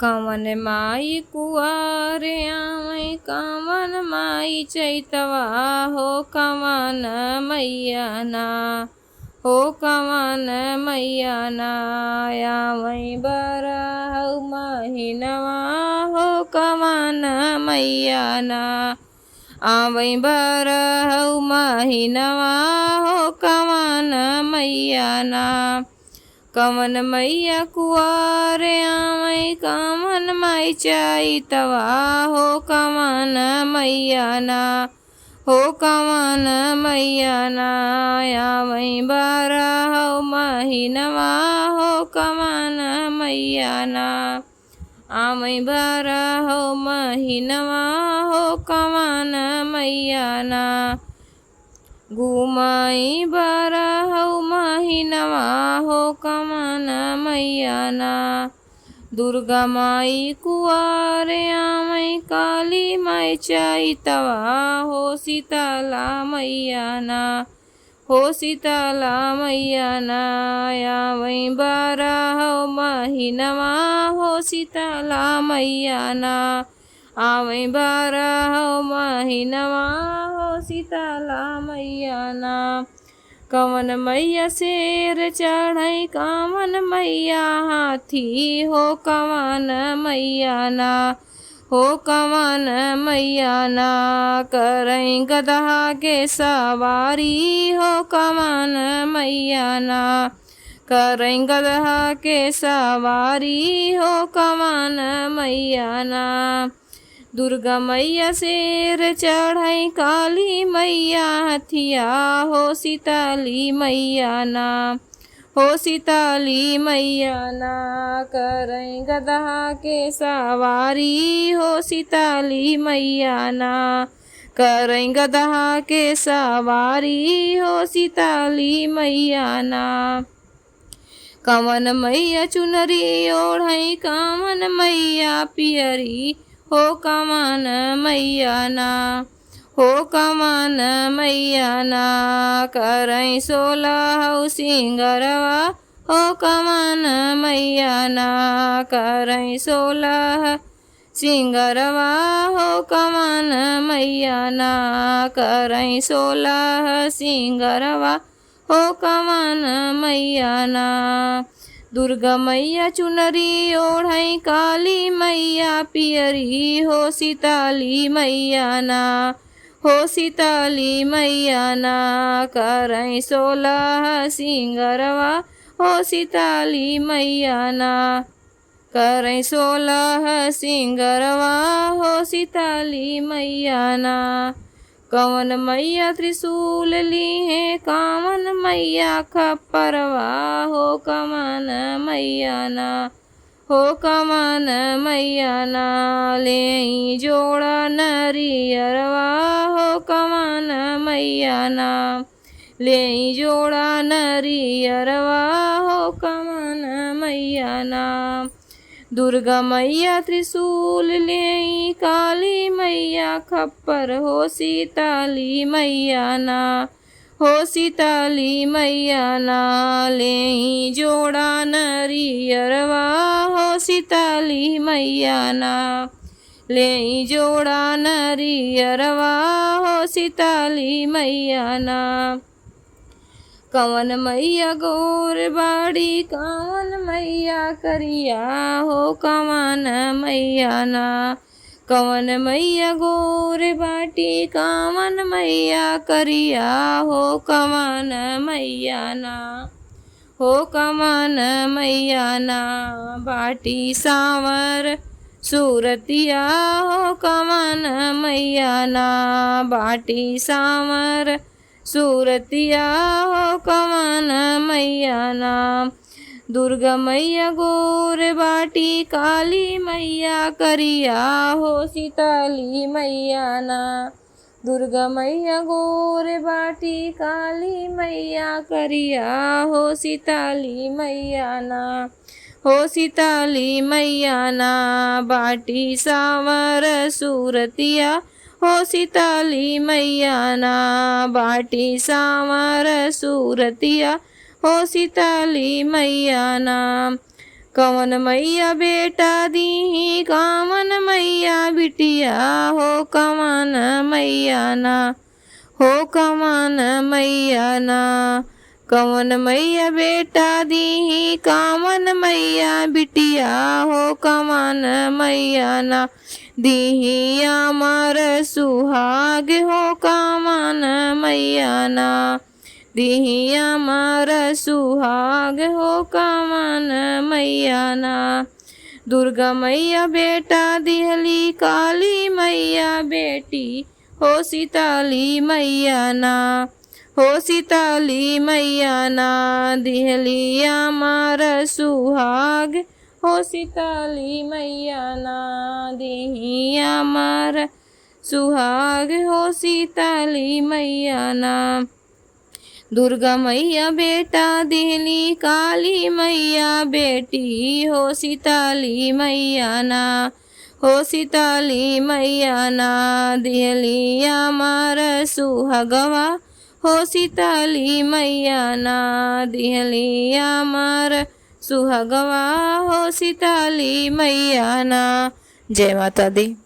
कवन माई कुआरे आवै कवन माई चैतवा हो कवन मैया ना हो कवन मैया ना आवै बरहु महिनवा हो कवन मैया ना आवै बरहु महिनवा हो कवन मैया ना कवन मैया कुआरे आवै कवन माई चैतवा हो कवन मैया ना हो कवन मैया ना आवै बरहु महिनवा हो कवन मैया ना आवै बरहु महिनवा हो कवन मैया ना घुमाई बरहु महिनवा हो कवन मैया ना दुर्गा माई कुआरे आवै काली माई चैतवा हो शीतला मैया ना हो शीतला मैया ना आवै बरहु महिनवा हो शीतला मैया ना आवै बरहु महिनवा हो शीतला मैया ना कवन मैया शेर चढ़ै कवन मैया हाथी हो कवन मैया ना हो कवन मैया ना करै गदहा के सवारी हो कवन मैया ना करै गदहा के सवारी हो कवन मैया ना दुर्गा मैया शेर चढ़ै काली मैया हथिया हो शीतली मैया ना हो शीतली मैया ना करै गदहा के सवारी हो शीतली मैया ना करै गदहा के सवारी हो शीतली मैया ना कवन मैया चुनरी ओढ़ै कवन मैया पियरी हो कवन मैया ना हो कवन मैया ना करै सोलहु सिंगरवा हो कवन मैया ना करै सोलह सिंगरवा हो कवन मैया ना करै सोलह सिंगरवा हो कवन मैया ना दुर्गा मैया चुनरी ओढ़ै काली मैया पियरी हो शीतली मैया ना हो शीतली मैया ना करै सोलह सिंगरवा हो शीतली मैया ना करै सोलह सिंगरवा हो शीतली मैया ना कवन मैया त्रिशूल लीहे कवन मैया खप्परवा हो कवन मैया ना हो कवन मैया ना लेई जोड़ा नरियरवा हो कवन मैया ना लेई जोड़ा नरियरवा हो कवन मैया ना दुर्गा मैया त्रिशूल लेई काली मैया खप्पर हो शीतली मैया ना हो शीतली मैया ना लेई जोड़ा नरियरवा हो शीतली मैया ना लेई जोड़ा नरियरवा हो शीतली मैया ना कवन मैया गोर बाड़ी कवन मैया करिया हो कवन मैया ना कवन मैया गोर बाटी कवन मैया करिया हो कवन मैया ना हो कवन मैया ना बाटी सांवर सूरतिया हो कवन मैया ना बाटी सांवर सूरतिया हो कवन मैया ना दुर्गा मैया गोर बाटी काली मैया करिया हो शीतली मैया ना दुर्गा मैया गोर बाटी काली मैया करिया हो शीतली मैया ना हो शीतली मैया ना बाटी सांवर सूरतिया हो शीतली मैया ना बाटी सांवर सूरतिया हो शीतली मैया ना कवन मैया बेटा दीही कवन मैया बिटिया हो कवन मैया ना हो कवन मैया ना कवन मैया बेटा दीही कवन मैया बिटिया हो कवन मैया ना दीही अमर सुहाग हो कवन मैया ना दीही अमर सुहाग हो कवन मैया ना दुर्गा मैया बेटा दिहली काली मैया बेटी हो सीताली मैया ना हो सीताली मैया ना दिहली अमर सुहाग हो सीताली मैया ना दिही अमर सुहाग हो सीताली मैया ना दुर्गा मैया बेटा दिहली काली मैया बेटी हो सीताली मैया ना हो सीताली मैया ना दिहली अमर सुहागवा हो सीताली मैया ना दिहली अमर सुहागवा हो सीताली मैया ना। जय माता दी।